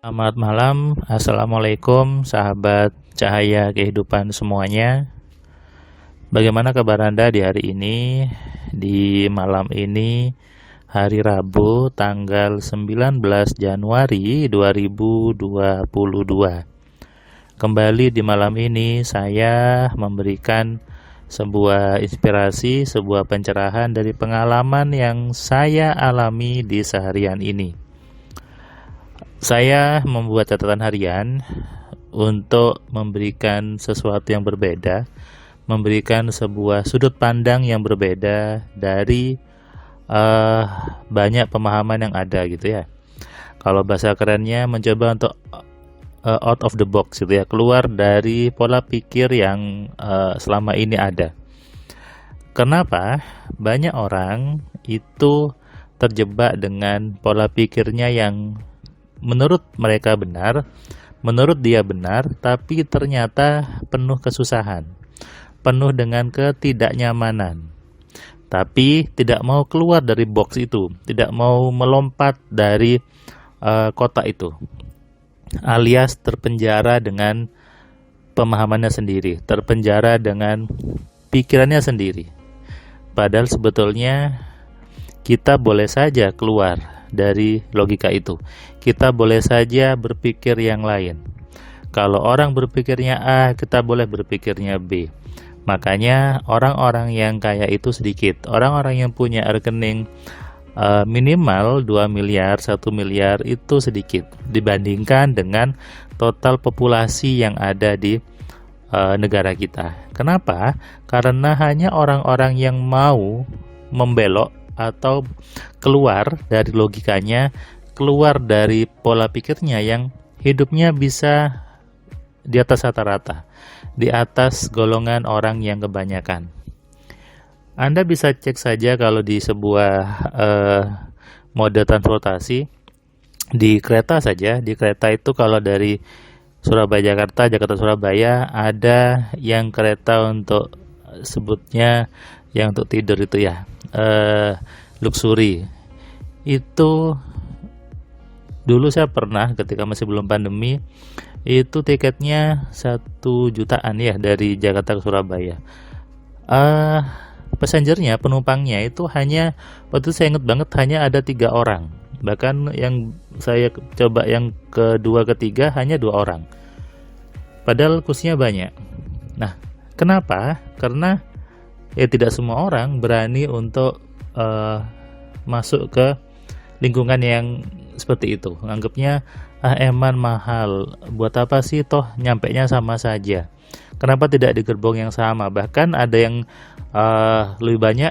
Selamat malam, Assalamualaikum sahabat cahaya kehidupan semuanya. Bagaimana kabar Anda di hari ini? Di malam ini, hari Rabu tanggal 19 Januari 2022. Kembali di malam ini saya memberikan sebuah inspirasi, sebuah pencerahan dari pengalaman yang saya alami di seharian ini. Saya membuat catatan harian untuk memberikan sesuatu yang berbeda, memberikan sebuah sudut pandang yang berbeda dari banyak pemahaman yang ada gitu ya. Kalau bahasa kerennya mencoba untuk out of the box gitu ya, keluar dari pola pikir yang selama ini ada. Kenapa banyak orang itu terjebak dengan pola pikirnya yang menurut mereka benar, menurut dia benar, tapi ternyata penuh kesusahan, penuh dengan ketidaknyamanan. Tapi tidak mau keluar dari box itu, tidak mau melompat dari kotak itu, alias terpenjara dengan pemahamannya sendiri, terpenjara dengan pikirannya sendiri. Padahal sebetulnya kita boleh saja keluar dari logika itu. Kita boleh saja berpikir yang lain. Kalau orang berpikirnya A, kita boleh berpikirnya B. Makanya orang-orang yang kaya itu sedikit. Orang-orang yang punya rekening minimal 2 miliar, 1 miliar itu sedikit dibandingkan dengan total populasi yang ada di negara kita. Kenapa? Karena hanya orang-orang yang mau membelok atau keluar dari logikanya, keluar dari pola pikirnya yang hidupnya bisa di atas rata-rata, di atas golongan orang yang kebanyakan. Anda bisa cek saja kalau di sebuah mode transportasi, di kereta saja, di kereta itu kalau dari Surabaya Jakarta, Jakarta Surabaya, ada yang kereta untuk sebutnya yang untuk tidur itu ya, luxury. Itu dulu saya pernah ketika masih belum pandemi, itu tiketnya 1 jutaan ya dari Jakarta ke Surabaya. Passengernya, penumpangnya itu hanya, waktu itu saya ingat banget, hanya ada 3 orang. Bahkan yang saya coba yang kedua ketiga hanya 2 orang, padahal kursinya banyak. Nah, kenapa? Karena tidak semua orang berani untuk masuk ke lingkungan yang seperti itu. Anggapnya eman mahal, buat apa sih, toh nyampenya sama saja. Kenapa tidak di gerbong yang sama? Bahkan ada yang lebih banyak,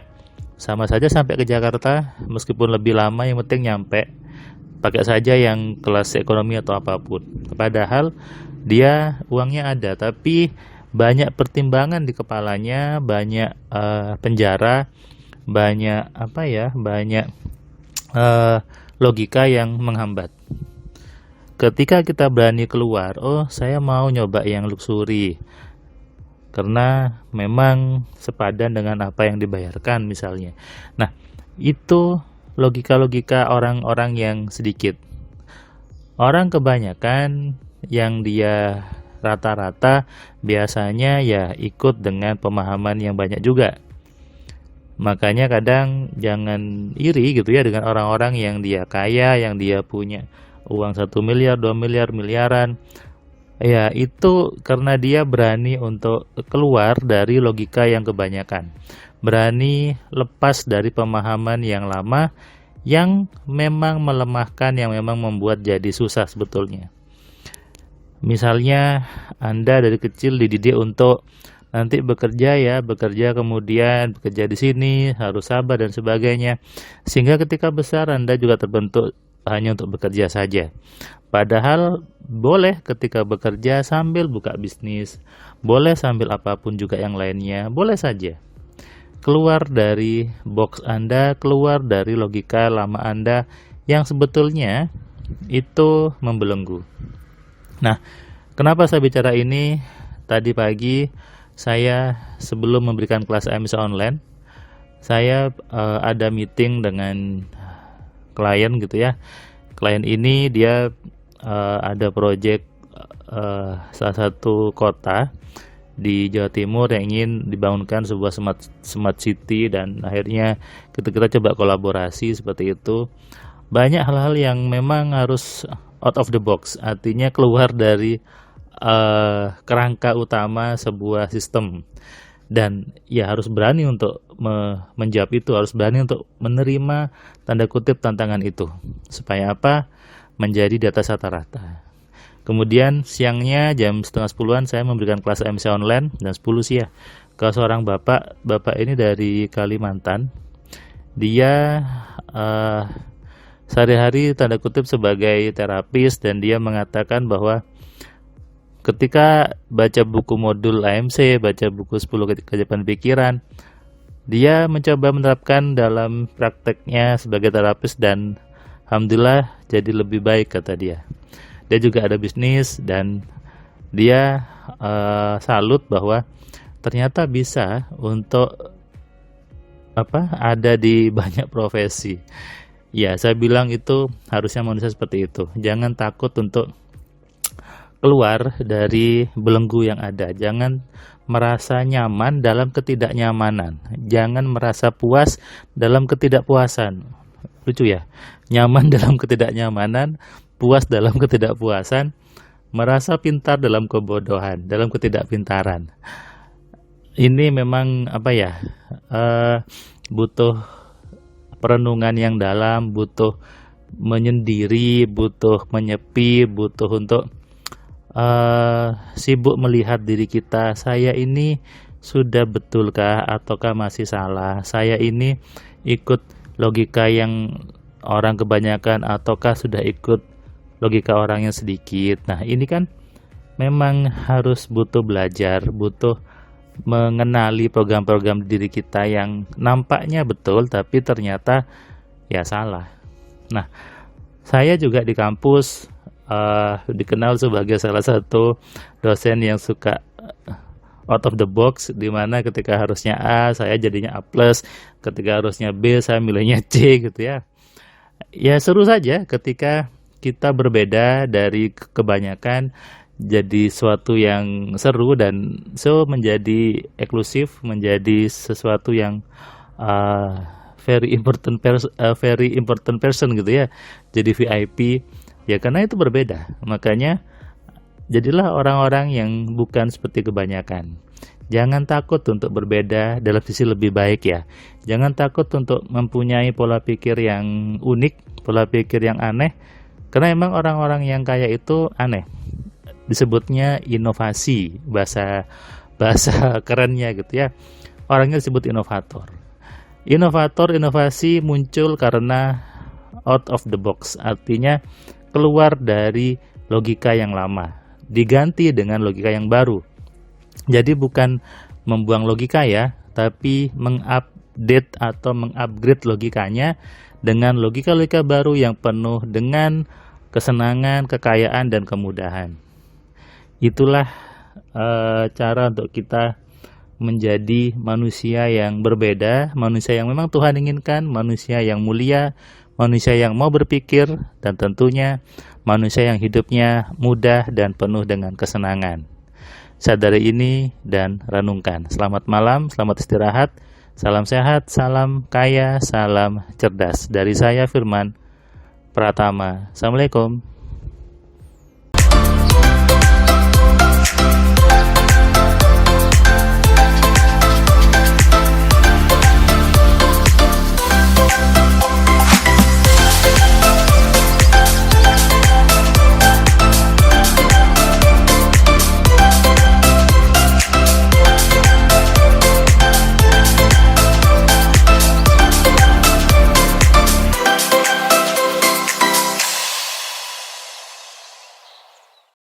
sama saja sampai ke Jakarta, meskipun lebih lama, yang penting nyampe. Pakai saja yang kelas ekonomi atau apapun. Padahal dia uangnya ada, tapi banyak pertimbangan di kepalanya, banyak penjara, banyak banyak logika yang menghambat. Ketika kita berani keluar, oh saya mau nyoba yang luxury karena memang sepadan dengan apa yang dibayarkan misalnya. Nah, itu logika-logika orang-orang yang sedikit. Orang kebanyakan yang dia rata-rata biasanya ya ikut dengan pemahaman yang banyak juga. Makanya kadang jangan iri gitu ya dengan orang-orang yang dia kaya, yang dia punya uang 1 miliar, 2 miliar, miliaran. Ya itu karena dia berani untuk keluar dari logika yang kebanyakan, berani lepas dari pemahaman yang lama yang memang melemahkan, yang memang membuat jadi susah sebetulnya. Misalnya Anda dari kecil dididik untuk nanti bekerja kemudian bekerja di sini, harus sabar dan sebagainya. Sehingga ketika besar Anda juga terbentuk hanya untuk bekerja saja. Padahal boleh ketika bekerja sambil buka bisnis, boleh sambil apapun juga yang lainnya, boleh saja. Keluar dari box Anda, keluar dari logika lama Anda yang sebetulnya itu membelenggu. Nah, kenapa saya bicara ini? Tadi pagi saya sebelum memberikan kelas AMS online, saya ada meeting dengan klien gitu ya. Klien ini dia ada proyek salah satu kota di Jawa Timur yang ingin dibangunkan sebuah smart city, dan akhirnya kita coba kolaborasi seperti itu. Banyak hal-hal yang memang harus out of the box, artinya keluar dari kerangka utama sebuah sistem. Dan ya harus berani untuk menjawab itu, harus berani untuk menerima tanda kutip tantangan itu. Supaya apa? Menjadi di atas rata-rata. Kemudian siangnya jam setengah 10-an saya memberikan kelas MC online, dan 10 sih ya, ke seorang bapak ini dari Kalimantan. Dia sehari-hari tanda kutip sebagai terapis, dan dia mengatakan bahwa ketika baca buku modul AMC, baca buku 10 keajaiban pikiran, dia mencoba menerapkan dalam prakteknya sebagai terapis, dan alhamdulillah jadi lebih baik, kata dia. Dia juga ada bisnis, dan dia salut bahwa ternyata bisa untuk ada di banyak profesi. Ya, saya bilang itu harusnya manusia seperti itu. Jangan takut untuk keluar dari belenggu yang ada. Jangan merasa nyaman dalam ketidaknyamanan. Jangan merasa puas dalam ketidakpuasan. Lucu ya, nyaman dalam ketidaknyamanan, puas dalam ketidakpuasan, merasa pintar dalam kebodohan, dalam ketidakpintaran. Ini memang butuh perenungan yang dalam, butuh menyendiri, butuh menyepi, butuh untuk sibuk melihat diri kita. Saya ini sudah betulkah ataukah masih salah? Saya ini ikut logika yang orang kebanyakan ataukah sudah ikut logika orang yang sedikit? Nah, ini kan memang harus butuh belajar, butuh mengenali program-program diri kita yang nampaknya betul tapi ternyata ya salah. Nah, saya juga di kampus dikenal sebagai salah satu dosen yang suka out of the box, di mana ketika harusnya A saya jadinya A+, ketika harusnya B saya milihnya C gitu ya. Ya seru saja ketika kita berbeda dari kebanyakan, jadi suatu yang seru dan menjadi eksklusif, menjadi sesuatu yang very important person gitu ya, jadi VIP ya, karena itu berbeda. Makanya jadilah orang-orang yang bukan seperti kebanyakan. Jangan takut untuk berbeda dalam sisi lebih baik ya. Jangan takut untuk mempunyai pola pikir yang unik, pola pikir yang aneh, karena emang orang-orang yang kaya itu aneh. Disebutnya inovasi, bahasa kerennya gitu ya. Orangnya disebut inovator. Inovasi muncul karena out of the box, artinya keluar dari logika yang lama, diganti dengan logika yang baru. Jadi bukan membuang logika ya, tapi mengupdate atau mengupgrade logikanya dengan logika-logika baru yang penuh dengan kesenangan, kekayaan, dan kemudahan. Itulah cara untuk kita menjadi manusia yang berbeda, manusia yang memang Tuhan inginkan, manusia yang mulia, manusia yang mau berpikir, dan tentunya manusia yang hidupnya mudah dan penuh dengan kesenangan. Sadari ini dan renungkan. Selamat malam, selamat istirahat, salam sehat, salam kaya, salam cerdas. Dari saya Firman Pratama. Assalamualaikum.